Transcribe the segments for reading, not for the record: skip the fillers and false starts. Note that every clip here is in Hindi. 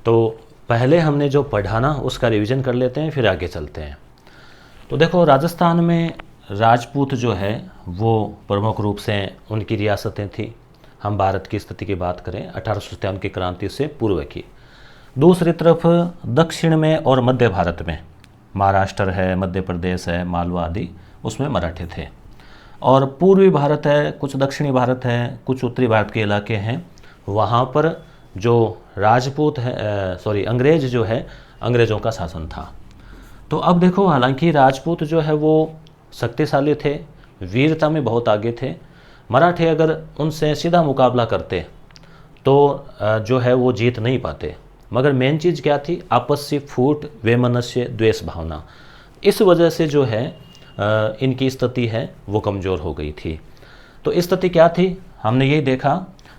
तो पहले हमने जो पढ़ा ना उसका रिवीजन कर लेते हैं, फिर आगे चलते हैं। तो देखो, राजस्थान में राजपूत जो है वो प्रमुख रूप से उनकी रियासतें थी। हम भारत की स्थिति की बात करें 1857 की क्रांति से पूर्व की। दूसरी तरफ दक्षिण में और मध्य भारत में महाराष्ट्र है, मध्य प्रदेश है, मालवा आदि, उसमें मराठे थे। और पूर्वी भारत है, कुछ दक्षिणी भारत है, कुछ उत्तरी भारत के इलाके हैं, वहाँ पर जो राजपूत है, अंग्रेज जो है, अंग्रेज़ों का शासन था। तो अब देखो, हालांकि राजपूत जो है वो शक्तिशाली थे, वीरता में बहुत आगे थे। मराठे अगर उनसे सीधा मुकाबला करते तो जो है वो जीत नहीं पाते। मगर मेन चीज़ क्या थी? आपसी फूट, वैमनस्य, द्वेष भावना। इस वजह से जो है इनकी स्थिति है वो कमज़ोर हो गई थी। तो स्थिति क्या थी? हमने यही देखा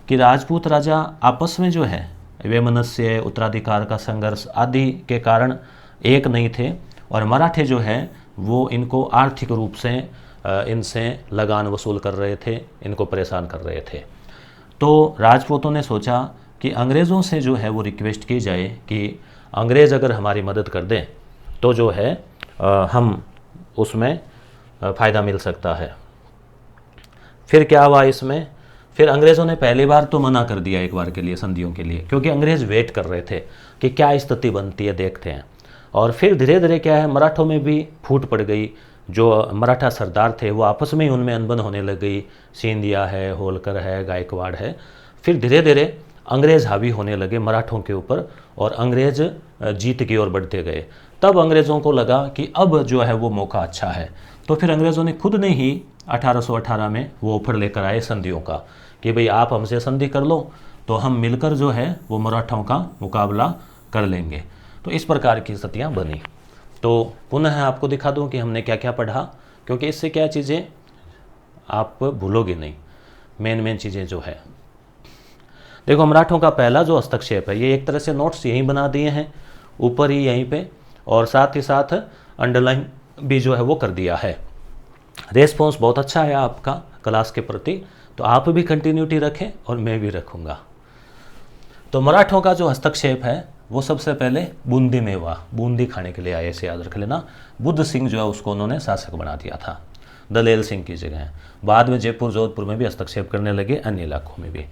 कि राजपूत राजा आपस में जो है वैमनस्य, उत्तराधिकार का संघर्ष आदि के कारण एक नहीं थे, और मराठे जो है वो इनको आर्थिक रूप से इनसे लगान वसूल कर रहे थे, इनको परेशान कर रहे थे। तो राजपूतों ने सोचा कि अंग्रेज़ों से जो है वो रिक्वेस्ट की जाए कि अंग्रेज़ अगर हमारी मदद कर दें तो जो है हम उसमें फ़ायदा मिल सकता है। फिर क्या हुआ इसमें? फिर अंग्रेज़ों ने पहली बार तो मना कर दिया, एक बार के लिए, संधियों के लिए, क्योंकि अंग्रेज़ वेट कर रहे थे कि क्या स्थिति बनती है, देखते हैं। और फिर धीरे धीरे क्या है, मराठों में भी फूट पड़ गई। जो मराठा सरदार थे वो आपस में ही उनमें अनबन होने लग गई। सिंधिया है, होलकर है, गायकवाड़ है। फिर धीरे धीरे अंग्रेज़ हावी होने लगे मराठों के ऊपर, और अंग्रेज़ जीत की ओर बढ़ते गए। तब अंग्रेज़ों को लगा कि अब जो है वो मौका अच्छा है। तो फिर अंग्रेज़ों ने खुद ने ही 1818 में वो ऑफर लेकर आए संधियों का कि भाई आप हमसे संधि कर लो तो हम मिलकर जो है वो मराठों का मुकाबला कर लेंगे। तो इस प्रकार की स्थितियाँ बनी। तो पुनः आपको दिखा दूं कि हमने क्या क्या पढ़ा, क्योंकि इससे क्या चीज़ें आप भूलोगे नहीं, मेन चीज़ें जो है। देखो, मराठों का पहला जो हस्तक्षेप है, ये एक तरह से नोट्स यहीं बना दिए हैं ऊपर ही यहीं पे, और साथ ही साथ अंडरलाइन भी जो है वो कर दिया है। रेस्पॉन्स बहुत अच्छा है आपका क्लास के प्रति, तो आप भी कंटिन्यूटी रखें और मैं भी रखूँगा। तो मराठों का जो हस्तक्षेप है वो सबसे पहले बूंदी में हुआ। बूंदी खाने के लिए आए, ऐसे याद रख लेना। बुद्ध सिंह जो है उसको उन्होंने शासक बना दिया था, दलेल सिंह की जगह। बाद में जयपुर, जोधपुर में भी हस्तक्षेप करने लगे, अन्य इलाकों में भी।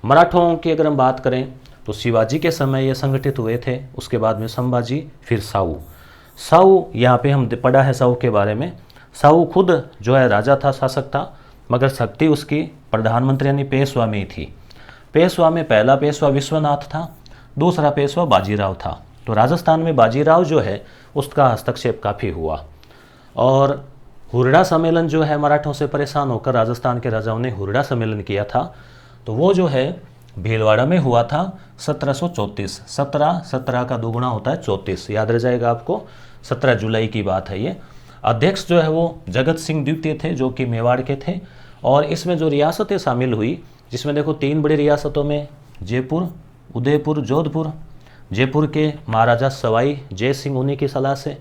मराठों की अगर हम बात करें तो शिवाजी के समय ये संगठित हुए थे, उसके बाद में संभाजी, फिर साऊ। साऊ यहाँ पे हम पढ़ा है साऊ के बारे में। साऊ खुद जो है राजा था, शासक था, मगर शक्ति उसकी प्रधानमंत्री यानी पेशवा में ही थी। पेशवा में पहला पेशवा विश्वनाथ था, दूसरा पेशवा बाजीराव था। तो राजस्थान में बाजीराव जो है उसका हस्तक्षेप काफ़ी हुआ। और हुरडा सम्मेलन जो है, मराठों से परेशान होकर राजस्थान के राजाओं ने हुरडा सम्मेलन किया था, तो वो जो है भीलवाड़ा में हुआ था 1734। 17 का दोगुना होता है 34, याद रह जाएगा आपको। 17 जुलाई की बात है ये। अध्यक्ष जो है वो जगत सिंह द्वितीय थे, जो कि मेवाड़ के थे। और इसमें जो रियासतें शामिल हुई, जिसमें देखो 3 बड़ी रियासतों में जयपुर, उदयपुर, जोधपुर। जयपुर के महाराजा सवाई जय सिंह, उन्हीं की सलाह से।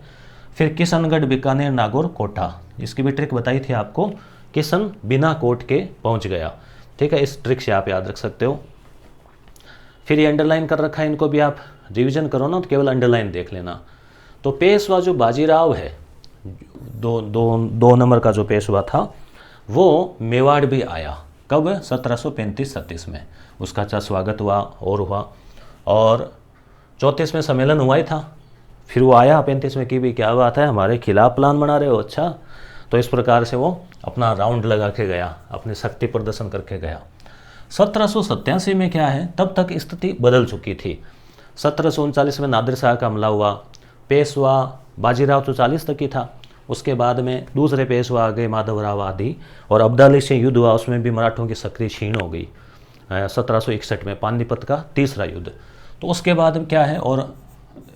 फिर किशनगढ़, बीकानेर, नागौर, कोटा। इसकी भी ट्रिक बताई थी आपको, किशन बिना कोट के पहुंच गया। ठीक है, इस ट्रिक से आप याद रख सकते हो। फिर ये अंडरलाइन कर रखा है, इनको भी आप रिवीजन करो ना तो केवल अंडरलाइन देख लेना। तो पेशवा जो बाजीराव है, दो नंबर का जो पेशवा था, वो मेवाड़ भी आया। कब? 1735-36 में। उसका अच्छा स्वागत हुआ और हुआ। और 34 में सम्मेलन हुआ ही था। फिर वो आया 35 में कि भी क्या बात है, हमारे खिलाफ प्लान बना रहे हो? अच्छा। तो इस प्रकार से वो अपना राउंड लगा के गया, अपनी शक्ति प्रदर्शन करके गया। 1787 में क्या है, तब तक स्थिति बदल चुकी थी। 1739 में नादिर शाह का हमला हुआ। पेशवा बाजीराव तो 40 तक ही था। उसके बाद में दूसरे पेशवा आ गए, माधवराव आदि। और अब्दाली से युद्ध हुआ, उसमें भी मराठों की सक्रिय क्षीण हो गई। 1761 में पानीपत का तीसरा युद्ध। तो उसके बाद क्या है, और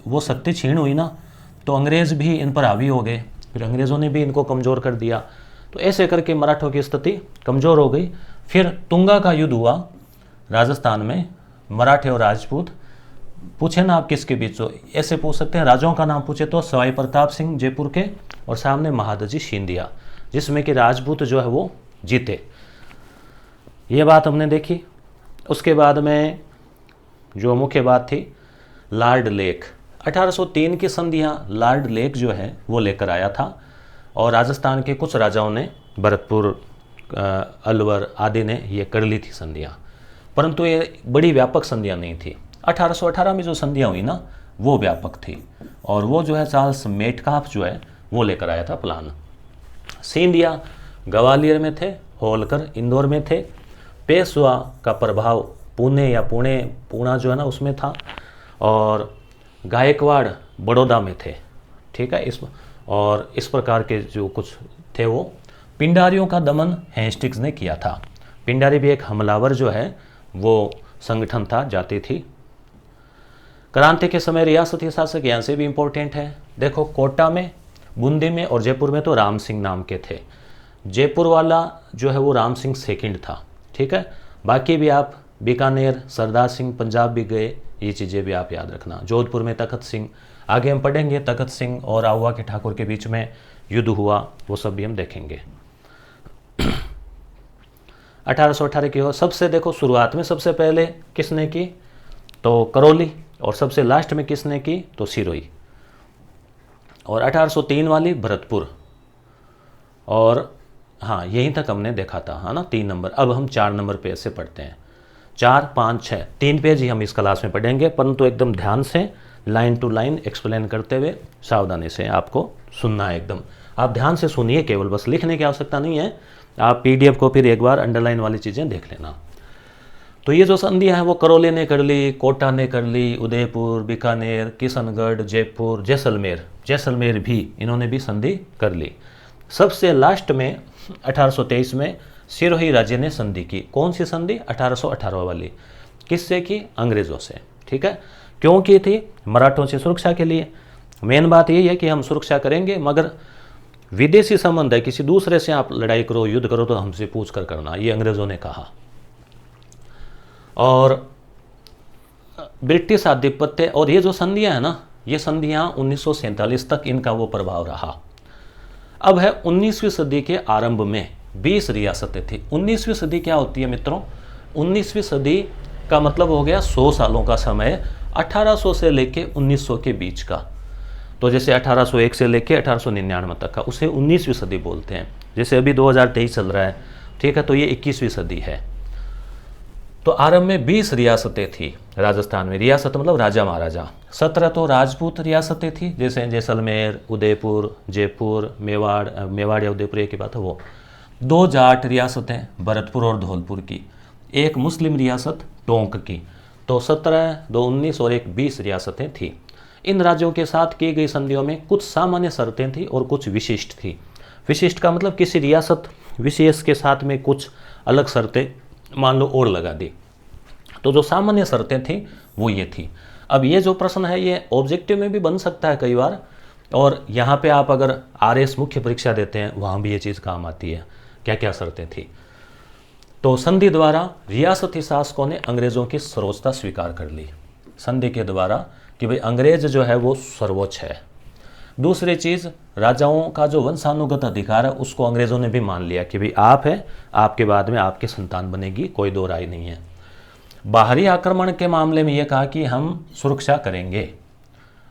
वो शक्ति क्षीण हुई ना, तो अंग्रेज़ भी इन पर हावी हो गए। फिर अंग्रेज़ों ने भी इनको कमज़ोर कर दिया। तो ऐसे करके मराठों की स्थिति कमज़ोर हो गई। फिर तुंगा का युद्ध हुआ राजस्थान में, मराठे और राजपूत। पूछे ना आप किसके बीच, तो ऐसे पूछ सकते हैं, राजाओं का नाम पूछे तो सवाई प्रताप सिंह जयपुर के, और सामने महादजी सिंधिया, जिसमें कि राजपूत जो है वो जीते। ये बात हमने देखी। उसके बाद में जो मुख्य बात थी लॉर्ड लेक। 1803 की संधियाँ लॉर्ड लेक जो है वो लेकर आया था, और राजस्थान के कुछ राजाओं ने, भरतपुर, अलवर आदि ने ये कर ली थी संधियाँ, परंतु ये बड़ी व्यापक संधियाँ नहीं थी। 1818 में जो संधियाँ हुई ना वो व्यापक थी, और वो जो है चार्ल्स मेटकाफ जो है वो लेकर आया था प्लान। सिंधिया ग्वालियर में थे, होलकर इंदौर में थे, पेशवा का प्रभाव पुणे या पूना जो है ना उसमें था, और गायकवाड़ बड़ौदा में थे। ठीक है, इस प्रकार के जो कुछ थे वो। पिंडारियों का दमन हेस्टिंग्स ने किया था। पिंडारी भी एक हमलावर जो है वो संगठन था, जाति थी। क्रांति के समय रियासती शासक यहाँ से भी इम्पोर्टेंट है। देखो, कोटा में, बूंदी में और जयपुर में तो राम सिंह नाम के थे। जयपुर वाला जो है वो राम सिंह सेकंड था। ठीक है, बाकी भी आप बीकानेर, सरदार सिंह, पंजाब भी गए, ये चीज़ें भी आप याद रखना। जोधपुर में तखत सिंह, आगे हम पढ़ेंगे तखत सिंह और आहुआ के ठाकुर के बीच में युद्ध हुआ, वो सब भी हम देखेंगे। 1818 की हो सबसे, देखो शुरुआत में सबसे पहले किसने की तो करौली, और सबसे लास्ट में किसने की तो सिरोही, और 1803 वाली भरतपुर, और हाँ यहीं तक हमने देखा था, है ना 3 नंबर। अब हम 4 नंबर पेज से पढ़ते हैं। 4, 5, 6 3 पेज ही हम इस क्लास में पढ़ेंगे, परंतु एकदम ध्यान से लाइन टू लाइन एक्सप्लेन करते हुए सावधानी से आपको सुनना है। एकदम आप ध्यान से सुनिए, केवल बस लिखने की आवश्यकता नहीं है। आप PDF को फिर एक बार अंडरलाइन वाली चीज़ें देख लेना। तो ये जो संधियाँ हैं वो करौली ने कर ली, कोटा ने कर ली, उदयपुर, बीकानेर, किशनगढ़, जयपुर, जैसलमेर भी इन्होंने भी संधि कर ली। सबसे लास्ट में 1823 में सिरोही राज्य ने संधि की। कौन सी संधि? 1818 वाली। किससे की? अंग्रेज़ों से। ठीक है, क्यों की थी? मराठों से सुरक्षा के लिए। मेन बात यही है कि हम सुरक्षा करेंगे, मगर विदेशी संबंध है, किसी दूसरे से आप लड़ाई करो, युद्ध करो तो हमसे पूछ कर करना, ये अंग्रेज़ों ने कहा। और ब्रिटिश आधिपत्य, और ये जो संधियाँ हैं ना, ये संधियाँ 1947 तक इनका वो प्रभाव रहा। अब है 19वीं सदी के आरंभ में 20 रियासतें थी। 19वीं सदी क्या होती है मित्रों? 19वीं सदी का मतलब हो गया 100 सालों का समय, 1800 से लेके 1900 के बीच का। तो जैसे 1801 से लेके 1899 तक का, उसे 19वीं सदी बोलते हैं। जैसे अभी 2023 चल रहा है, ठीक है, तो ये 21वीं सदी है। तो आरंभ में 20 रियासतें थी राजस्थान में। रियासत मतलब राजा महाराजा। 17 तो राजपूत रियासतें थी, जैसे जैसलमेर, उदयपुर, जयपुर, मेवाड़ या उदयपुर एक ही बात है वो। 2 जाट रियासतें, भरतपुर और धौलपुर की। 1 मुस्लिम रियासत टोंक की। तो 17, 2 19 और 1 20 रियासतें थी। इन राज्यों के साथ की गई संधियों में कुछ सामान्य शर्तें थी और कुछ विशिष्ट थी। विशिष्ट का मतलब किसी रियासत विशेष के साथ में कुछ अलग शर्तें मान लो और लगा दी। तो जो सामान्य शर्तें थी वो ये थी। अब ये जो प्रश्न है ये ऑब्जेक्टिव में भी बन सकता है कई बार, और यहाँ पे आप अगर RS मुख्य परीक्षा देते हैं वहाँ भी ये चीज़ काम आती है, क्या क्या शर्तें थी। तो संधि द्वारा रियासती शासकों ने अंग्रेज़ों की सर्वोच्चता स्वीकार कर ली, संधि के द्वारा, कि भाई अंग्रेज जो है वो सर्वोच्च है। दूसरी चीज़, राजाओं का जो वंशानुगत अधिकार है उसको अंग्रेज़ों ने भी मान लिया कि भाई आप है, आपके बाद में आपकी संतान बनेगी, कोई दो राय नहीं है। बाहरी आक्रमण के मामले में ये कहा कि हम सुरक्षा करेंगे।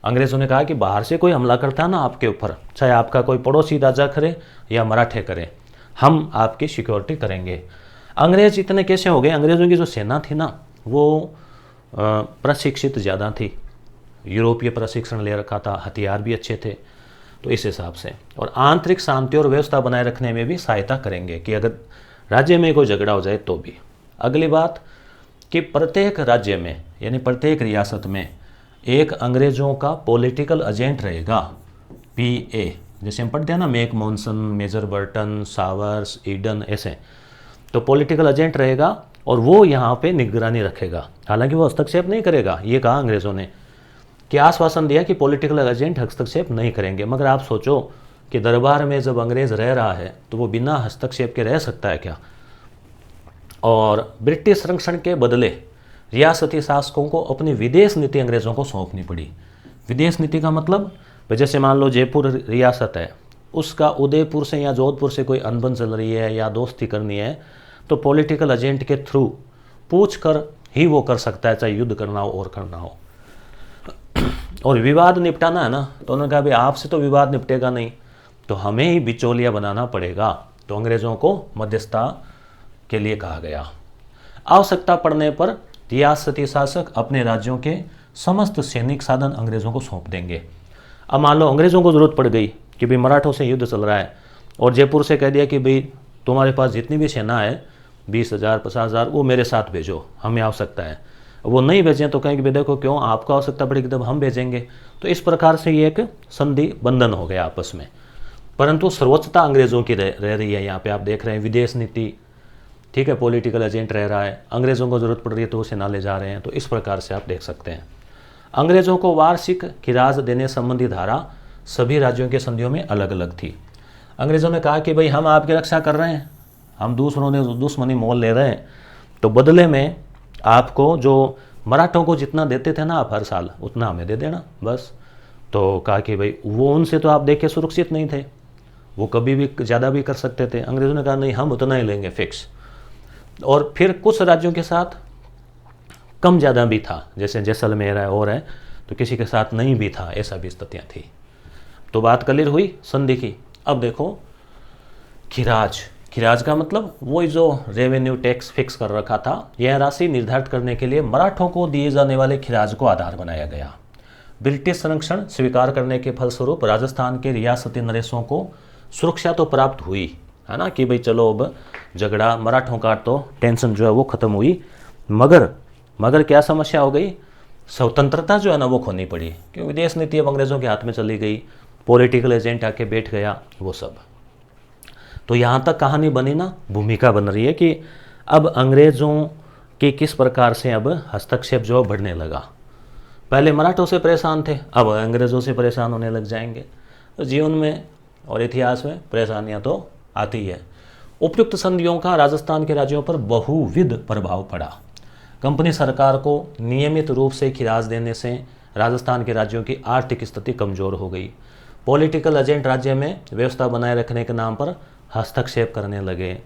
अंग्रेज़ों ने कहा कि बाहर से कोई हमला करता है ना आपके ऊपर, चाहे आपका कोई पड़ोसी राजा करे या मराठे करे, हम आपकी सिक्योरिटी करेंगे। अंग्रेज इतने कैसे हो गए? अंग्रेज़ों की जो सेना थी ना वो प्रशिक्षित ज़्यादा थी, यूरोपीय प्रशिक्षण ले रखा था, हथियार भी अच्छे थे, तो इस हिसाब से। और आंतरिक शांति और व्यवस्था बनाए रखने में भी सहायता करेंगे कि अगर राज्य में कोई झगड़ा हो जाए तो भी। अगली बात कि प्रत्येक राज्य में यानी प्रत्येक रियासत में एक अंग्रेज़ों का पॉलिटिकल एजेंट रहेगा, PA, जैसे हम पढ़ते हैं ना, Mac Monson, major Burton, Sowers, Eden, ऐसे। तो पॉलिटिकल एजेंट रहेगा और वो यहाँ पे निगरानी रखेगा, हालांकि वो हस्तक्षेप नहीं करेगा। ये कहा अंग्रेज़ों ने कि आश्वासन दिया कि पॉलिटिकल एजेंट हस्तक्षेप नहीं करेंगे। मगर आप सोचो कि दरबार में जब अंग्रेज़ रह रहा है तो वो बिना हस्तक्षेप के रह सकता है क्या? और ब्रिटिश संरक्षण के बदले रियासती शासकों को अपनी विदेश नीति अंग्रेज़ों को सौंपनी पड़ी। विदेश नीति का मतलब, जैसे मान लो जयपुर रियासत है, उसका उदयपुर से या जोधपुर से कोई अनबन चल रही है या दोस्ती करनी है, तो पॉलिटिकल एजेंट के थ्रू पूछ कर ही वो कर सकता है, चाहे युद्ध करना हो और करना हो। और विवाद निपटाना है ना, तो उन्होंने कहा भाई आपसे तो विवाद निपटेगा नहीं, तो हमें ही बिचौलिया बनाना पड़ेगा। तो अंग्रेज़ों को मध्यस्थता के लिए कहा गया। आवश्यकता पड़ने पर रियासती शासक अपने राज्यों के समस्त सैनिक साधन अंग्रेज़ों को सौंप देंगे। अब मान लो अंग्रेज़ों को ज़रूरत पड़ गई कि भाई मराठों से युद्ध चल रहा है, और जयपुर से कह दिया कि भाई तुम्हारे पास जितनी भी सेना है 20,000 50,000 वो मेरे साथ भेजो, हमें आवश्यकता है। वो नहीं भेजें तो कहेंगे भाई देखो क्यों, आपको आवश्यकता पड़ेगी तब हम भेजेंगे। तो इस प्रकार से ये एक संधि बंधन हो गया आपस में। परंतु सर्वोच्चता अंग्रेज़ों की रह रही है। यहाँ पे आप देख रहे हैं विदेश नीति, ठीक है, पॉलिटिकल एजेंट रह रहा है, अंग्रेज़ों को ज़रूरत पड़ रही है तो वो सेना ले जा रहे हैं। तो इस प्रकार से आप देख सकते हैं। अंग्रेज़ों को वार्षिक खिराज देने संबंधी धारा सभी राज्यों के संधियों में अलग अलग थी। अंग्रेज़ों ने कहा कि भाई हम आपकी रक्षा कर रहे हैं, हम दूसरों ने दुश्मनी मोल ले रहे हैं, तो बदले में आपको जो मराठों को जितना देते थे ना आप हर साल, उतना हमें दे देना बस। तो कहा कि भाई वो उनसे तो आप देखे सुरक्षित नहीं थे, वो कभी भी ज़्यादा भी कर सकते थे। अंग्रेज़ों ने कहा नहीं, हम उतना ही लेंगे फिक्स। और फिर कुछ राज्यों के साथ कम ज़्यादा भी था, जैसे जैसलमेर है और है, तो किसी के साथ नहीं भी था, ऐसा भी स्थितियाँ थी। तो बात क्लियर हुई संधि की। अब देखो खिराज, खिराज का मतलब वही जो रेवेन्यू टैक्स फिक्स कर रखा था, यह राशि निर्धारित करने के लिए मराठों को दिए जाने वाले खिराज को आधार बनाया गया। ब्रिटिश संरक्षण स्वीकार करने के फलस्वरूप राजस्थान के रियासती नरेशों को सुरक्षा तो प्राप्त हुई, है ना, कि भाई चलो अब झगड़ा मराठों का तो टेंशन जो है वो खत्म हुई। मगर क्या समस्या हो गई, स्वतंत्रता जो है ना वो खोनी पड़ी, क्योंकि विदेश नीति अब अंग्रेज़ों के हाथ में चली गई, पॉलिटिकल एजेंट आके बैठ गया, वो सब। तो यहाँ तक कहानी बनी ना, भूमिका बन रही है कि अब अंग्रेज़ों के किस प्रकार से अब हस्तक्षेप जो बढ़ने लगा। पहले मराठों से परेशान थे, अब अंग्रेज़ों से परेशान होने लग जाएंगे। तो जीवन में और इतिहास में परेशानियाँ तो आती है। उपयुक्त संधियों का राजस्थान के राज्यों पर बहुविध प्रभाव पड़ा। कंपनी सरकार को नियमित रूप से खिराज देने से राजस्थान के राज्यों की आर्थिक स्थिति कमज़ोर हो गई। पॉलिटिकल एजेंट राज्य में व्यवस्था बनाए रखने के नाम पर हस्तक्षेप करने लगे।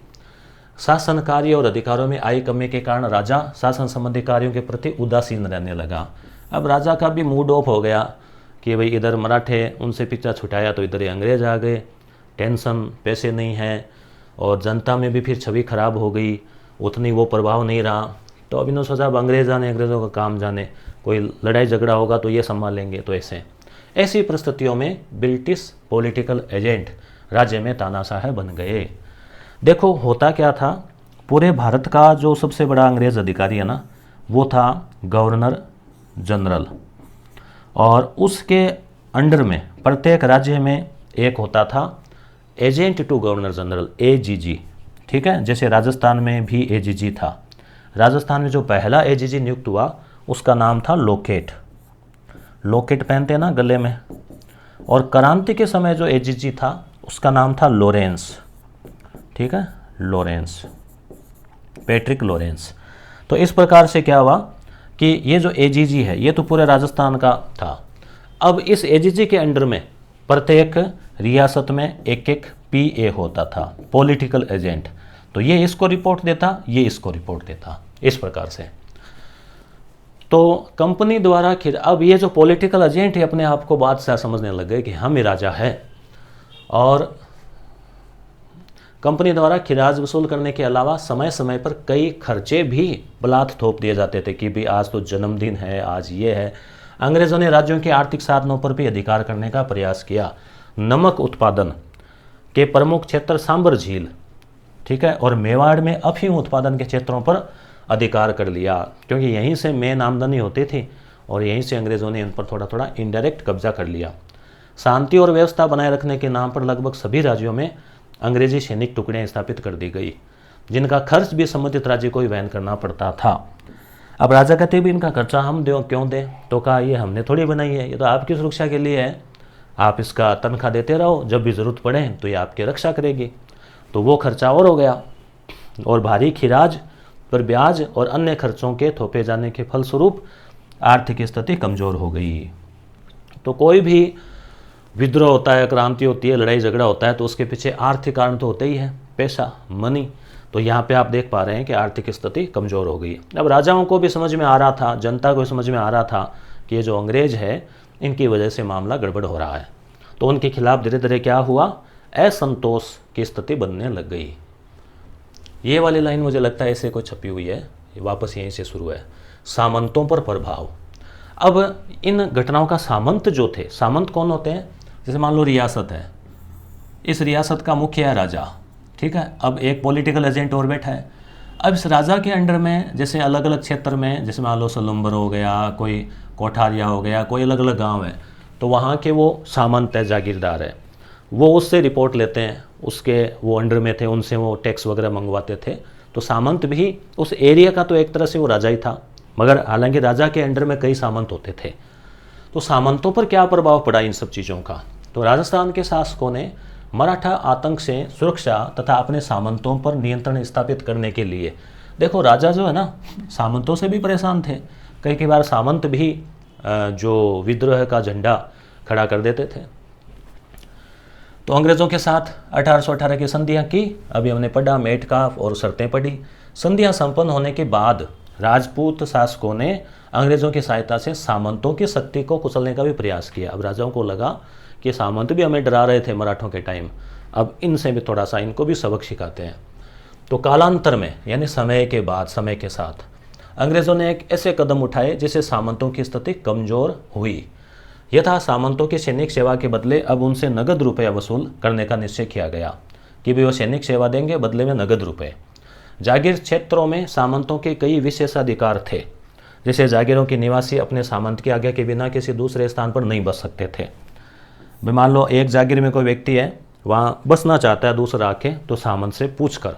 शासन कार्य और अधिकारों में आई कमी के कारण राजा शासन संबंधी कार्यों के प्रति उदासीन रहने लगा। अब राजा का भी मूड ऑफ हो गया कि भाई इधर मराठे उनसे पीछा छुटाया तो इधर ही अंग्रेज आ गए, टेंशन, पैसे नहीं है, और जनता में भी फिर छवि खराब हो गई, उतनी वो प्रभाव नहीं रहा। तो अब इन्होंने सोचा अब अंग्रेज आने, अंग्रेज़ों का काम जाने, कोई लड़ाई झगड़ा होगा तो ये संभालेंगे। तो ऐसी परिस्थितियों में ब्रिटिश पॉलिटिकल एजेंट राज्य में तानाशाह बन गए। देखो होता क्या था, पूरे भारत का जो सबसे बड़ा अंग्रेज अधिकारी है ना, वो था गवर्नर जनरल, और उसके अंडर में प्रत्येक राज्य में एक होता था agent to governor general, AGG, ठीक है। जैसे राजस्थान में भी एजीजी था। राजस्थान में जो पहला एजीजी नियुक्त हुआ उसका नाम था लोकेट, लोकेट पहनते हैं ना गले में। और क्रांति के समय जो एजीजी था उसका नाम था लॉरेंस, ठीक है, लॉरेंस, पैट्रिक लॉरेंस। तो इस प्रकार से क्या हुआ कि ये जो एजीजी है ये तो पूरे राजस्थान का था। अब इस एजीजी के अंडर में प्रत्येक रियासत में एक एक पीए होता था, पॉलिटिकल एजेंट। तो ये इसको रिपोर्ट देता, ये इसको रिपोर्ट देता, इस प्रकार से। तो कंपनी द्वारा अब ये जो पॉलिटिकल एजेंट है अपने आप को बादशाह समझने लग गए कि हम ही राजा है, और कंपनी द्वारा खिराज वसूल करने के अलावा समय समय पर कई खर्चे भी बलात् थोप दिए जाते थे कि भाई आज तो जन्मदिन है, आज ये है। अंग्रेज़ों ने राज्यों के आर्थिक साधनों पर भी अधिकार करने का प्रयास किया। नमक उत्पादन के प्रमुख क्षेत्र सांबर झील, ठीक है, और मेवाड़ में अफीम उत्पादन के क्षेत्रों पर अधिकार कर लिया, क्योंकि यहीं से मेन आमदनी होती थी और यहीं से अंग्रेज़ों ने इन पर थोड़ा थोड़ा इनडायरेक्ट कब्जा कर लिया। शांति और व्यवस्था बनाए रखने के नाम पर लगभग सभी राज्यों में अंग्रेजी सैनिक टुकड़ियाँ स्थापित कर दी गई, जिनका खर्च भी संबंधित राज्य को ही वहन करना पड़ता था। अब राजा कहते भी इनका खर्चा हम क्यों दें, तो कहा ये हमने थोड़ी बनाई है, ये तो आपकी सुरक्षा के लिए है, आप इसका तनख्वाह देते रहो, जब भी ज़रूरत पड़े तो ये आपकी रक्षा करेगी। तो वो खर्चा और हो गया, और भारी खिराज पर ब्याज और अन्य खर्चों के थोपे जाने के फलस्वरूप आर्थिक स्थिति कमज़ोर हो गई। तो कोई भी विद्रोह होता है, क्रांति होती है, लड़ाई झगड़ा होता है, तो उसके पीछे आर्थिक कारण तो होते ही है, पैसा, मनी। तो यहाँ पे आप देख पा रहे हैं कि आर्थिक स्थिति कमज़ोर हो गई। अब राजाओं को भी समझ में आ रहा था, जनता को समझ में आ रहा था कि ये जो अंग्रेज है इनकी वजह से मामला गड़बड़ हो रहा है। तो उनके खिलाफ धीरे धीरे क्या हुआ, असंतोष की स्थिति बनने लग गई। ये वाली लाइन मुझे लगता है ऐसे कोई छपी हुई है, वापस यहीं से शुरू है। सामंतों पर प्रभाव। अब इन घटनाओं का सामंत जो थे, सामंत कौन होते हैं, जैसे मान लो रियासत है, इस रियासत का मुखिया है राजा, ठीक है। अब एक पॉलिटिकल एजेंट और बैठा है। अब इस राजा के अंडर में जैसे अलग अलग क्षेत्र में, जैसे मान लो सलुम्बर हो गया, कोई कोठारिया हो गया, कोई अलग अलग गांव है, तो वहाँ के वो सामंत है, जागीरदार है, वो उससे रिपोर्ट लेते हैं, उसके वो अंडर में थे, उनसे वो टैक्स वगैरह मंगवाते थे। तो सामंत भी उस एरिया का तो एक तरह से वो राजा ही था, मगर हालांकि राजा के अंडर में कई सामंत होते थे। तो सामंतों पर क्या प्रभाव पड़ा इन सब चीज़ों का, तो राजस्थान के शासकों ने मराठा आतंक से सुरक्षा तथा अपने सामंतों पर नियंत्रण स्थापित करने के लिए, देखो राजा जो है ना सामंतों से भी परेशान थे, कई बार सामंत भी जो विद्रोह का झंडा खड़ा कर देते थे। तो अंग्रेज़ों के साथ 1818 की संधियाँ की, अभी हमने पढ़ा, मेटकाफ और शर्तें पढ़ी। संधियाँ संपन्न होने के बाद राजपूत शासकों ने अंग्रेज़ों की सहायता से सामंतों की शक्ति को कुचलने का भी प्रयास किया। अब राजाओं को लगा कि सामंत भी हमें डरा रहे थे मराठों के टाइम, अब इनसे भी थोड़ा सा इनको भी सबक सिखाते हैं। तो कालांतर में, यानी समय के बाद, समय के साथ अंग्रेज़ों ने एक ऐसे कदम उठाए जिससे सामंतों की स्थिति कमज़ोर हुई। यथा सामंतों की सैनिक सेवा के बदले अब उनसे नगद रुपया वसूल करने का निश्चय किया गया कि भी वो सैनिक सेवा देंगे, बदले में नगद रुपए। जागीर क्षेत्रों में सामंतों के कई विशेषाधिकार थे, जैसे जागीरों के निवासी अपने सामंत की आज्ञा के बिना किसी दूसरे स्थान पर नहीं बस सकते थे। मान लो एक जागीर में कोई व्यक्ति है, वहाँ बसना चाहता है दूसरा आके, तो सामंत से पूछकर,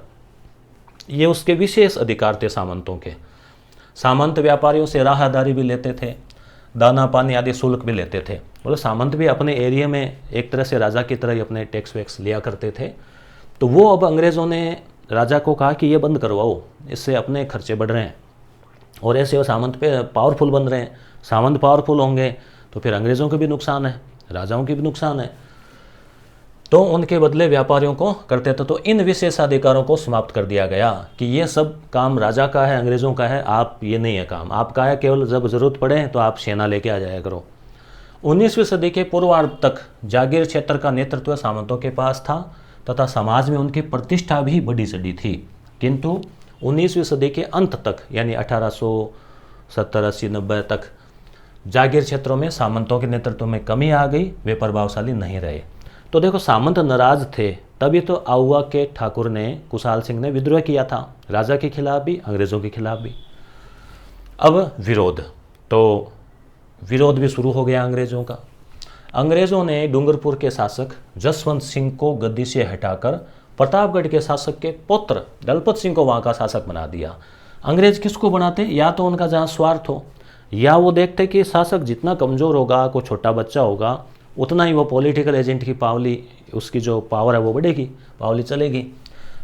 ये उसके विशेष अधिकार थे सामंतों के। सामंत व्यापारियों से राहदारी भी लेते थे, दाना पानी आदि शुल्क भी लेते थे। मतलब सामंत भी अपने एरिया में एक तरह से राजा की तरह ही अपने टैक्स वैक्स लिया करते थे। तो वो अब अंग्रेज़ों ने राजा को कहा कि ये बंद करवाओ, इससे अपने खर्चे बढ़ रहे हैं और ऐसे वो सामंत पे पावरफुल बन रहे हैं। सामंत पावरफुल होंगे तो फिर अंग्रेज़ों को भी नुकसान है, राजाओं की भी नुकसान है। तो उनके बदले व्यापारियों को करते थे। तो इन विशेषाधिकारों को समाप्त कर दिया गया कि ये सब काम राजा का है, अंग्रेज़ों का है, आप ये नहीं है काम आपका है, केवल जब ज़रूरत पड़े तो आप सेना लेके आ जाया करो। 19वीं सदी के पूर्वार्ध तक जागीर क्षेत्र का नेतृत्व सामंतों के पास था तथा समाज में उनकी प्रतिष्ठा भी बढ़ी चढ़ी थी। किंतु 19वीं सदी के अंत तक, यानी 1870, 80, 90 तक जागीर क्षेत्रों में सामंतों के नेतृत्व में कमी आ गई, वे प्रभावशाली नहीं रहे। तो देखो सामंत नाराज थे, तभी तो आउवा के ठाकुर ने, कुशाल सिंह ने विद्रोह किया था, राजा के खिलाफ भी, अंग्रेज़ों के खिलाफ भी। अब विरोध, तो विरोध भी शुरू हो गया अंग्रेज़ों का। अंग्रेज़ों ने डूंगरपुर के शासक जसवंत सिंह को गद्दी से हटाकर प्रतापगढ़ के शासक के पुत्र दलपत सिंह को वहाँ का शासक बना दिया। अंग्रेज किसको बनाते, या तो उनका जहाँ स्वार्थ हो, या वो देखते कि शासक जितना कमज़ोर होगा, कोई छोटा बच्चा होगा, उतना ही वो पॉलिटिकल एजेंट की पावली, उसकी जो पावर है वो बढ़ेगी, पावली चलेगी।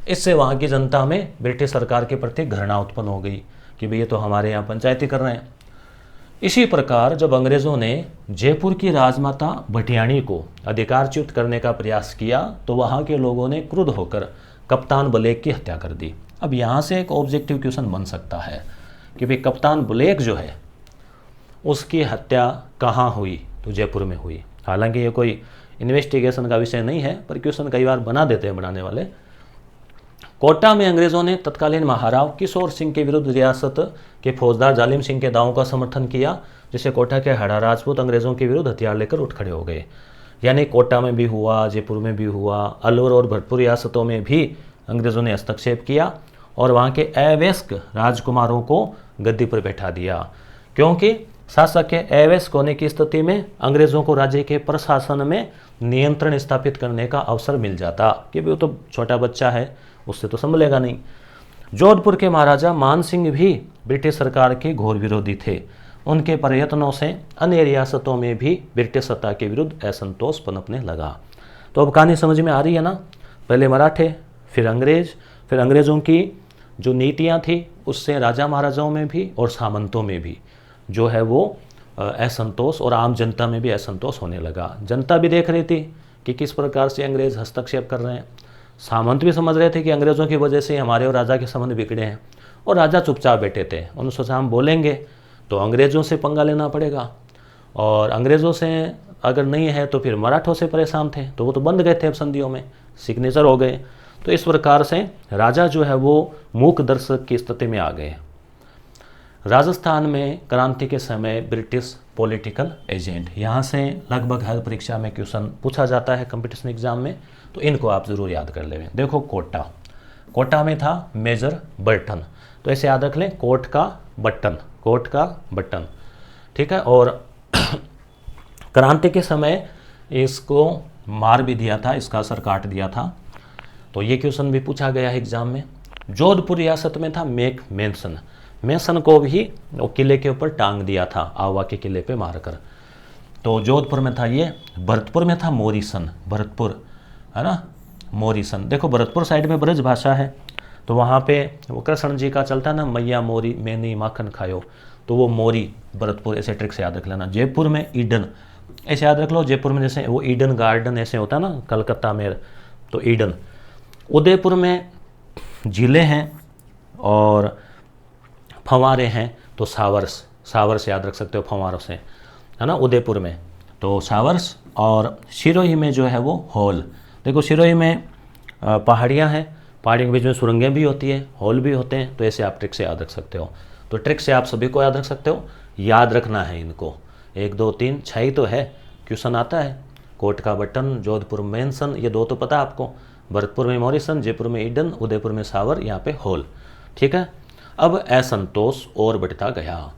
इससे वहाँ की जनता में ब्रिटिश सरकार के प्रति घृणा उत्पन्न हो गई कि भाई ये तो हमारे यहाँ पंचायती कर रहे हैं। इसी प्रकार जब अंग्रेज़ों ने जयपुर की राजमाता भटियाणी को अधिकारच्युत करने का प्रयास किया तो वहाँ के लोगों ने क्रुद्ध होकर कप्तान ब्लेक की हत्या कर दी। अब यहाँ से एक ऑब्जेक्टिव क्वेश्चन बन सकता है कि भाई कप्तान ब्लेक जो है उसकी हत्या कहाँ हुई, तो जयपुर में हुई। हालांकि ये कोई इन्वेस्टिगेशन का विषय नहीं है, पर क्वेश्चन कई बार बना देते हैं बनाने वाले। कोटा में अंग्रेज़ों ने तत्कालीन महाराव किशोर सिंह के विरुद्ध रियासत के फौजदार जालिम सिंह के दावों का समर्थन किया, जिससे कोटा के हड़ा राजपूत अंग्रेज़ों के विरुद्ध हथियार लेकर उठ खड़े हो गए। यानी कोटा में भी हुआ, जयपुर में भी हुआ, अलवर और भरतपुर रियासतों में भी अंग्रेज़ों ने हस्तक्षेप किया और वहाँ के अवयस्क राजकुमारों को गद्दी पर बैठा दिया, क्योंकि शासक के अवयस्क होने की स्थिति में अंग्रेज़ों को राज्य के प्रशासन में नियंत्रण स्थापित करने का अवसर मिल जाता कि वो तो छोटा बच्चा है, उससे तो संभलेगा नहीं। जोधपुर के महाराजा मान सिंह भी ब्रिटिश सरकार के घोर विरोधी थे। उनके प्रयत्नों से अन्य रियासतों में भी ब्रिटिश सत्ता के विरुद्ध असंतोष पनपने लगा। तो अब कहानी समझ में आ रही है ना, पहले मराठे, फिर अंग्रेज, फिर अंग्रेज़ों की जो नीतियाँ थी उससे राजा महाराजाओं में भी और सामंतों में भी जो है वो असंतोष, और आम जनता में भी असंतोष होने लगा। जनता भी देख रही थी कि किस प्रकार से अंग्रेज़ हस्तक्षेप कर रहे हैं। सामंत भी समझ रहे थे कि अंग्रेज़ों की वजह से हमारे और राजा के संबंध बिगड़े हैं, और राजा चुपचाप बैठे थे। उन्होंने सोचा हम बोलेंगे तो अंग्रेज़ों से पंगा लेना पड़ेगा, और अंग्रेज़ों से अगर नहीं है तो फिर मराठों से परेशान थे, तो वो तो बंद गए थे अब संधियों में, सिग्नेचर हो गए। तो इस प्रकार से राजा जो है वो मूक दर्शक की स्थिति में आ गए। राजस्थान में क्रांति के समय ब्रिटिश पॉलिटिकल एजेंट, यहाँ से लगभग हर परीक्षा में क्वेश्चन पूछा जाता है कंपटीशन एग्जाम में, तो इनको आप ज़रूर याद कर लें। देखो कोटा, कोटा में था मेजर बर्टन, तो ऐसे याद रख लें, कोट का बटन, कोट का बटन, ठीक है। और क्रांति के समय इसको मार भी दिया था, इसका सर काट दिया था, तो ये क्वेश्चन भी पूछा गया है एग्जाम में। जोधपुर रियासत में था मेक मेंसन, मेंसन को भी वो किले के ऊपर टांग दिया था, आवा के किले पे मारकर, तो जोधपुर में था ये। भरतपुर में था मोरिसन, भरतपुर है ना, मोरिसन। देखो भरतपुर साइड में ब्रज भाषा है, तो वहाँ पे वो कृष्ण जी का चलता है ना, मैया मोरी मैंने माखन खायो, तो वो मोरी भरतपुर, ऐसे ट्रिक से याद रख लेना। जयपुर में ईडन, ऐसे याद रख लो, जयपुर में जैसे वो ईडन गार्डन ऐसे होता है ना, कलकत्ता में तो ईडन। उदयपुर में झीलें हैं और फंवारे हैं, तो सावर्स, सावर्स याद रख सकते हो फंवारों से, है ना, उदयपुर में तो सावर्स। और सिरोही में जो है वो हॉल। देखो सिरोही में पहाड़ियाँ हैं, पहाड़ियों के बीच में सुरंगें भी होती है, हॉल भी होते हैं, तो ऐसे आप ट्रिक से याद रख सकते हो। तो ट्रिक से आप सभी को याद रख सकते हो, याद रखना है इनको, 1 2 3 6 ही तो है, क्वेश्चन आता है। कोट का बटन, जोधपुर मेंसन, ये 2 तो पता है आपको, भरतपुर में मॉरिसन, जयपुर में ईडन, उदयपुर में सावर, यहाँ पे हॉल, ठीक है। अब असंतोष और बढ़ता गया।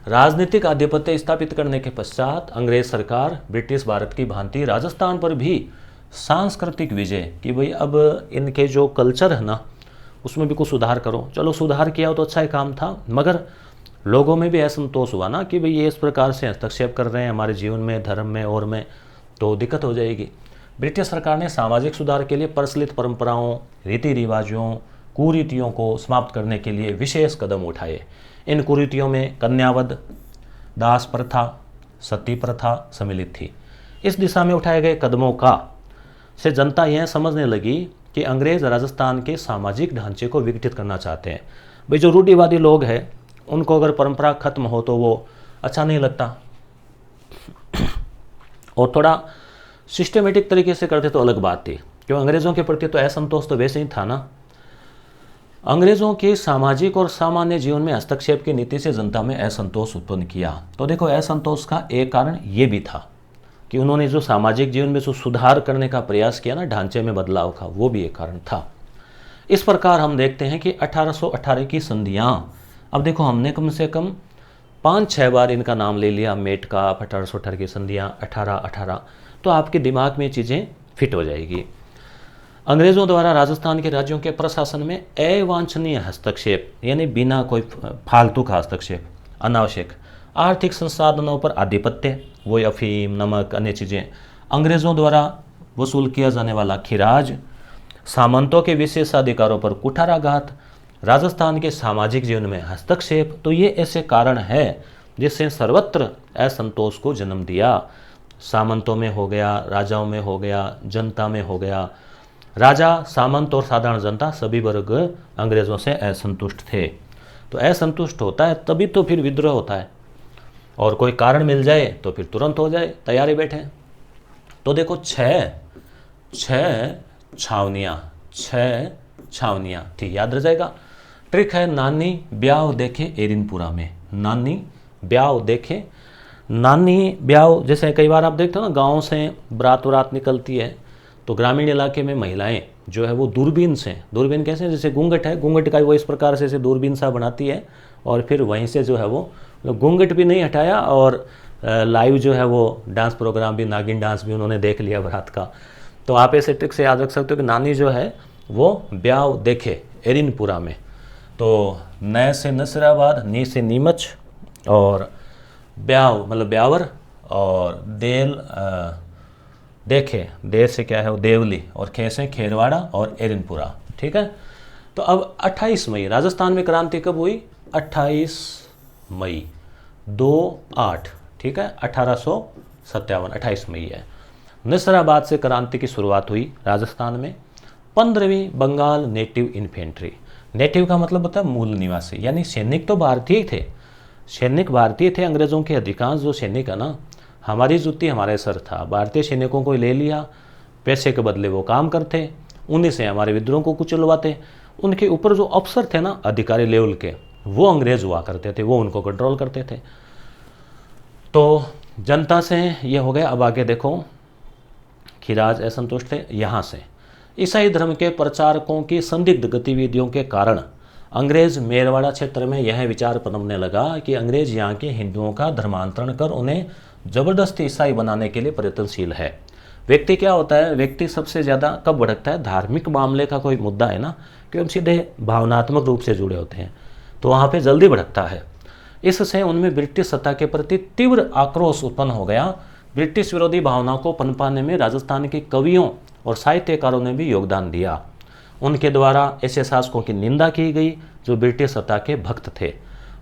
राजनीतिक आधिपत्य स्थापित करने के पश्चात अंग्रेज सरकार ब्रिटिश भारत की भांति राजस्थान पर भी सांस्कृतिक विजय कि भाई अब इनके जो कल्चर है ना उसमें भी कुछ सुधार करो। चलो सुधार किया हो तो अच्छा ही काम था, मगर लोगों में भी असंतोष हुआ ना कि भाई ये इस प्रकार से हस्तक्षेप कर रहे हैं हमारे जीवन में, धर्म में और में, तो दिक्कत हो जाएगी। ब्रिटिश सरकार ने सामाजिक सुधार के लिए प्रचलित परंपराओं, रीति रिवाजों, कुरीतियों को समाप्त करने के लिए विशेष कदम उठाए। इन कुरीतियों में कन्यावध, दास प्रथा, सती प्रथा सम्मिलित थी। इस दिशा में उठाए गए कदमों का से जनता यह समझने लगी कि अंग्रेज राजस्थान के सामाजिक ढांचे को विकसित करना चाहते हैं। भाई जो रूढ़िवादी लोग हैं उनको अगर परंपरा खत्म हो तो वो अच्छा नहीं लगता, और थोड़ा सिस्टमेटिक तरीके से करते तो अलग बात थी। क्यों, अंग्रेज़ों के प्रति तो असंतोष तो वैसे ही था ना। अंग्रेज़ों के सामाजिक और सामान्य जीवन में हस्तक्षेप की नीति से जनता में असंतोष उत्पन्न किया। तो देखो असंतोष का एक कारण ये भी था कि उन्होंने जो सामाजिक जीवन में जो सुधार करने का प्रयास किया ना, ढांचे में बदलाव का, वो भी एक कारण था। इस प्रकार हम देखते हैं कि 1818 की संधियाँ, अब देखो हमने कम से कम 5-6 बार इनका नाम ले लिया, मेटकाप, 1818 की संधियाँ, 1818, तो आपके दिमाग में चीज़ें फिट हो जाएगी। अंग्रेज़ों द्वारा राजस्थान के राज्यों के प्रशासन में अवांछनीय हस्तक्षेप, यानी बिना कोई फालतू का हस्तक्षेप, अनावश्यक आर्थिक संसाधनों पर आधिपत्य, वो अफीम, नमक, अन्य चीज़ें, अंग्रेज़ों द्वारा वसूल किया जाने वाला खिराज, सामंतों के विशेषाधिकारों पर कुठाराघात, राजस्थान के सामाजिक जीवन में हस्तक्षेप, तो ये ऐसे कारण हैं जिससे सर्वत्र असंतोष को जन्म दिया। सामंतों में हो गया, राजाओं में हो गया, जनता में हो गया। राजा, सामंत और साधारण जनता सभी वर्ग अंग्रेज़ों से असंतुष्ट थे। तो असंतुष्ट होता है तभी तो फिर विद्रोह होता है, और कोई कारण मिल जाए तो फिर तुरंत हो जाए, तैयारी बैठे। तो देखो 6 छावनियाँ, ठीक याद रह जाएगा। ट्रिक है, नानी ब्याह देखे एरिनपुरा में, नानी ब्याह देखे, नानी ब्याह, जैसे कई बार आप देखते हो ना गाँव से बारात वरात निकलती है, तो ग्रामीण इलाके में महिलाएं जो है वो दूरबीन से, दूरबीन कैसे, जैसे घूंघट है, घूंघट का वो इस प्रकार से ऐसे दूरबीन सा बनाती है, और फिर वहीं से जो है वो घूंघट भी नहीं हटाया, और लाइव जो है वो डांस प्रोग्राम भी, नागिन डांस भी उन्होंने देख लिया बारात का। तो आप ऐसे ट्रिक से याद रख सकते हो कि नानी जो है वो ब्याह देखे एरिनपुरा में। तो न से नसराबाद, नी से नीमच, और ब्याह मतलब ब्यावर, और देल देखे, देर से क्या है वो देवली, और खे से खेरवाड़ा, और एरिनपुरा, ठीक है। तो अब 28 मई राजस्थान में क्रांति कब हुई, 28 मई 28, ठीक है, 1857, 28 मई है। नसराबाद से क्रांति की शुरुआत हुई राजस्थान में। 15वीं बंगाल नेटिव इन्फेंट्री। नेटिव का मतलब होता है मूल निवासी, यानी सैनिक तो भारतीय थे, सैनिक भारतीय थे। अंग्रेज़ों के अधिकांश जो सैनिक है ना, हमारी जुत्ती हमारे सर था। भारतीय सैनिकों को ले लिया, पैसे के बदले वो काम करते, उन्हीं से हमारे विद्रोह को कुचलवाते। उनके ऊपर जो अफसर थे ना अधिकारी लेवल के, वो अंग्रेज हुआ करते थे, वो उनको कंट्रोल करते थे। तो जनता से ये हो गया। अब आगे देखो, खिराज असंतुष्ट थे। यहाँ से ईसाई धर्म के प्रचारकों की संदिग्ध गतिविधियों के कारण अंग्रेज मेरवाड़ा क्षेत्र में यह विचार पनपने लगा कि अंग्रेज यहाँ के हिंदुओं का धर्मांतरण कर उन्हें जबरदस्ती ईसाई बनाने के लिए प्रयत्नशील है। व्यक्ति क्या होता है, व्यक्ति सबसे ज़्यादा कब भड़कता है, धार्मिक मामले का कोई मुद्दा है ना, कि हम सीधे भावनात्मक रूप से जुड़े होते हैं, तो वहाँ पे जल्दी भड़कता है। इससे उनमें ब्रिटिश सत्ता के प्रति तीव्र आक्रोश उत्पन्न हो गया। ब्रिटिश विरोधी भावनाओं को पनपाने में राजस्थान के कवियों और साहित्यकारों ने भी योगदान दिया। उनके द्वारा ऐसे शासकों की निंदा की गई जो ब्रिटिश सत्ता के भक्त थे,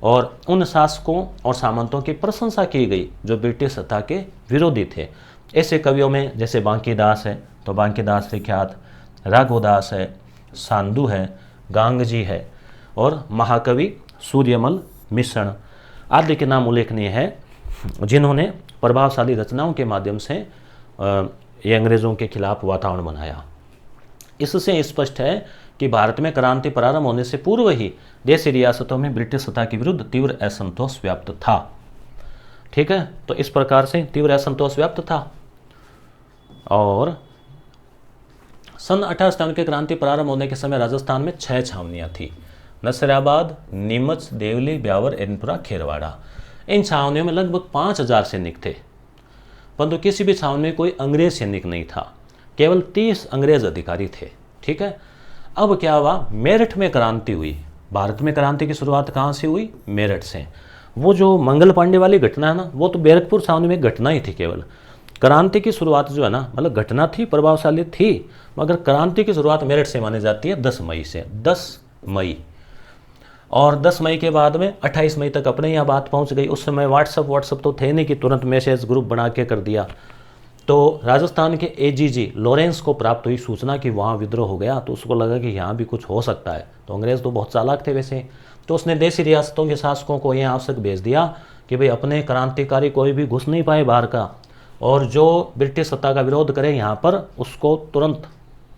और उन शासकों और सामंतों की प्रशंसा की गई जो ब्रिटिश सत्ता के विरोधी थे। ऐसे कवियों में जैसे बांकीदास है, तो बांकीदास विख्यात, राघोदास है, सांदू है, गांगजी है, और महाकवि सूर्यमल मिश्रण आदि के नाम उल्लेखनीय है, जिन्होंने प्रभावशाली रचनाओं के माध्यम से ये अंग्रेज़ों के खिलाफ वातावरण बनाया। इससे स्पष्ट है कि भारत में क्रांति प्रारंभ होने से पूर्व ही देशी रियासतों में ब्रिटिश सत्ता के विरुद्ध तीव्र असंतोष व्याप्त था। ठीक है, तो इस प्रकार से तीव्र असंतोष व्याप्त था। और सन 1857 के क्रांति प्रारंभ होने के समय राजस्थान में 6 छावनियाँ थी, नसराबाद, नीमच, देवली, ब्यावर, एरनपुरा, खेरवाड़ा। इन छावनियों में लगभग 5000 सैनिक थे, परंतु किसी भी छावनी में कोई अंग्रेज सैनिक नहीं था, केवल 30 अंग्रेज अधिकारी थे। ठीक है, अब क्या हुआ, मेरठ में क्रांति हुई। भारत में क्रांति की शुरुआत कहाँ से हुई, मेरठ से। वो जो मंगल पांडे वाली घटना है ना, वो तो बैरकपुर छावनी में घटना ही थी केवल। क्रांति की शुरुआत जो है ना, मतलब घटना थी, प्रभावशाली थी, मगर क्रांति की शुरुआत मेरठ से मानी जाती है 10 मई से। 10 मई, और 10 मई के बाद में 28 मई तक अपने यहाँ बात पहुँच गई। उस समय व्हाट्सअप तो थे नहीं कि तुरंत मैसेज ग्रुप बना के कर दिया। तो राजस्थान के एजीजी लॉरेंस को प्राप्त हुई सूचना कि वहाँ विद्रोह हो गया, तो उसको लगा कि यहाँ भी कुछ हो सकता है। तो अंग्रेज़ तो बहुत चालाक थे वैसे, तो उसने देशी रियासतों के शासकों को यह आवश्यक भेज दिया कि भाई अपने क्रांतिकारी कोई भी घुस नहीं पाए बाहर का, और जो ब्रिटिश सत्ता का विरोध करे यहाँ पर उसको तुरंत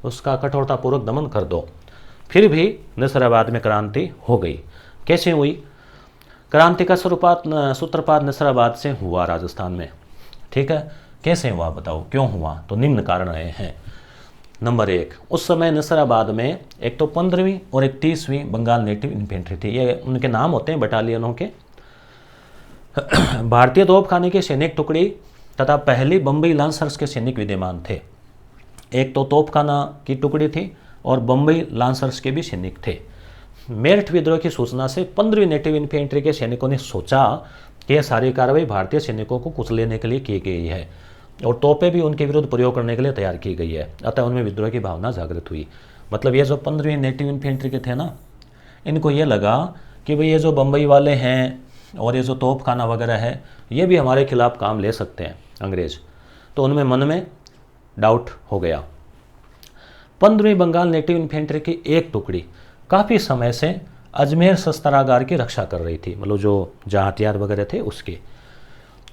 उसका कठोरतापूर्वक दमन कर दो। फिर भी नसराबाद में क्रांति हो गई। कैसे हुई क्रांति का सूत्रपात नसराबाद से हुआ राजस्थान में। ठीक है, कैसे हुआ बताओ, क्यों हुआ, तो निम्न कारण रहे हैं। नंबर 1, उस समय नसराबाद में एक तो 15वीं और एक 30वीं बंगाल नेटिव इन्फेंट्री थी। ये उनके नाम होते हैं बटालियनों के। भारतीय तोपखाने के सैनिक टुकड़ी तथा पहली बम्बई लांसर्स के सैनिक विद्यमान थे। एक तो तोपखाना की टुकड़ी थी और बम्बई लांसर्स के भी सैनिक थे। मेरठ विद्रोह की सूचना से 15वीं नेटिव इन्फेंट्री के सैनिकों ने सोचा कि यह सारी कार्रवाई भारतीय सैनिकों को कुचलने के लिए की गई है, और तोपें भी उनके विरुद्ध प्रयोग करने के लिए तैयार की गई है। अतः उनमें विद्रोह की भावना जागृत हुई। मतलब ये जो 15वीं नेटिव इन्फेंट्री के थे ना, इनको ये लगा कि भाई ये जो बम्बई वाले हैं और ये जो तोपखाना वगैरह है, ये भी हमारे खिलाफ काम ले सकते हैं अंग्रेज़। तो उनमें मन में डाउट हो गया। 15वीं बंगाल नेटिव इन्फेंट्री की एक टुकड़ी काफ़ी समय से अजमेर शस्त्रागार की रक्षा कर रही थी, मतलब जो जहाँ हथियार वगैरह थे उसके।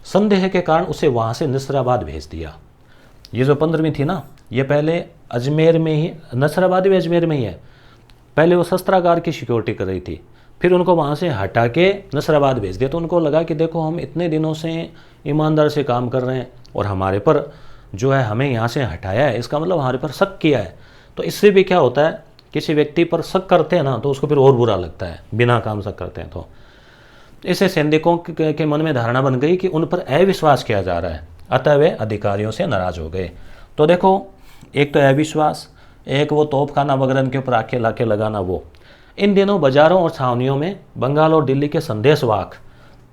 संदेह के कारण उसे वहाँ से नसराबाद भेज दिया। ये जो 15वीं थी ना, ये पहले अजमेर में ही, नसराबाद भी अजमेर में ही है, पहले वो शस्त्रागार की सिक्योरिटी कर रही थी, फिर उनको वहाँ से हटा के नसराबाद भेज दिया। तो उनको लगा कि देखो हम इतने दिनों से ईमानदार से काम कर रहे हैं और हमारे पर जो है हमें यहाँ से हटाया है, इसका मतलब हमारे पर शक किया है। तो इससे भी क्या होता है, किसी व्यक्ति पर शक करते हैं ना तो उसको फिर और बुरा लगता है, बिना काम शक करते हैं। तो इससे सैनिकों के मन में धारणा बन गई कि उन पर अविश्वास किया जा रहा है, अतः वे अधिकारियों से नाराज हो गए। तो देखो, एक तो अविश्वास, एक वो तोपखाना वगैरह के ऊपर आके लाके लगाना। वो इन दिनों बाजारों और छावनियों में बंगाल और दिल्ली के संदेशवाहक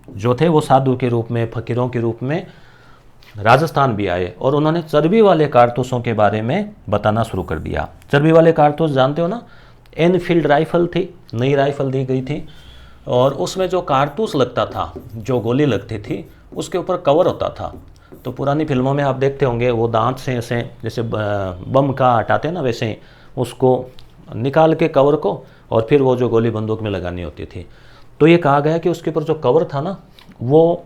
जो थे वो साधु के रूप में, फकीरों के रूप में राजस्थान भी आए, और उन्होंने चर्बी वाले कारतूसों के बारे में बताना शुरू कर दिया। चर्बी वाले कारतूस जानते हो ना, एनफील्ड राइफल थी, नई राइफल दी गई थी, और उसमें जो कारतूस लगता था, जो गोली लगती थी, उसके ऊपर कवर होता था। तो पुरानी फिल्मों में आप देखते होंगे वो दांत से ऐसे जैसे बम का हटाते हैं ना, वैसे उसको निकाल के कवर को और फिर वो जो गोली बंदूक में लगानी होती थी। तो ये कहा गया कि उसके ऊपर जो कवर था ना, वो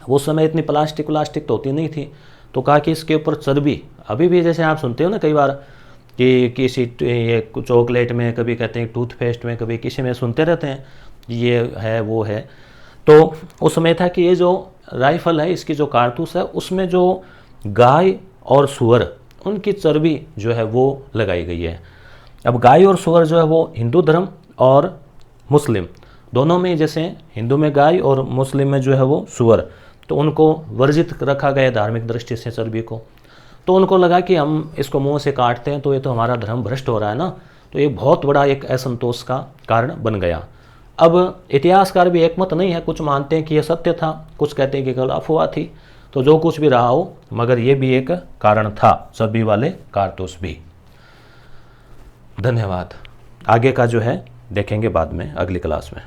उस समय इतनी प्लास्टिक तो होती नहीं थी, तो कहा कि इसके ऊपर चर्बी, अभी भी जैसे आप सुनते हो ना कई बार कि किसी ये चॉकलेट में, कभी कहते हैं टूथपेस्ट में, कभी किसी में सुनते रहते हैं ये है वो है। तो उस समय था कि ये जो राइफल है, इसकी जो कारतूस है, उसमें जो गाय और सूअर उनकी चर्बी जो है वो लगाई गई है। अब गाय और सूअर जो है वो हिंदू धर्म और मुस्लिम दोनों में, जैसे हिंदू में गाय और मुस्लिम में जो है वो सूअर, तो उनको वर्जित रखा गया धार्मिक दृष्टि से चर्बी को। तो उनको लगा कि हम इसको मुंह से काटते हैं तो ये तो हमारा धर्म भ्रष्ट हो रहा है ना, तो ये बहुत बड़ा एक असंतोष का कारण बन गया। अब इतिहासकार भी एकमत नहीं है, कुछ मानते हैं कि यह सत्य था, कुछ कहते हैं कि केवल अफवाह थी। तो जो कुछ भी रहा हो, मगर ये भी एक कारण था, चर्बी वाले कारतूस भी। धन्यवाद। आगे का जो है देखेंगे बाद में अगली क्लास में।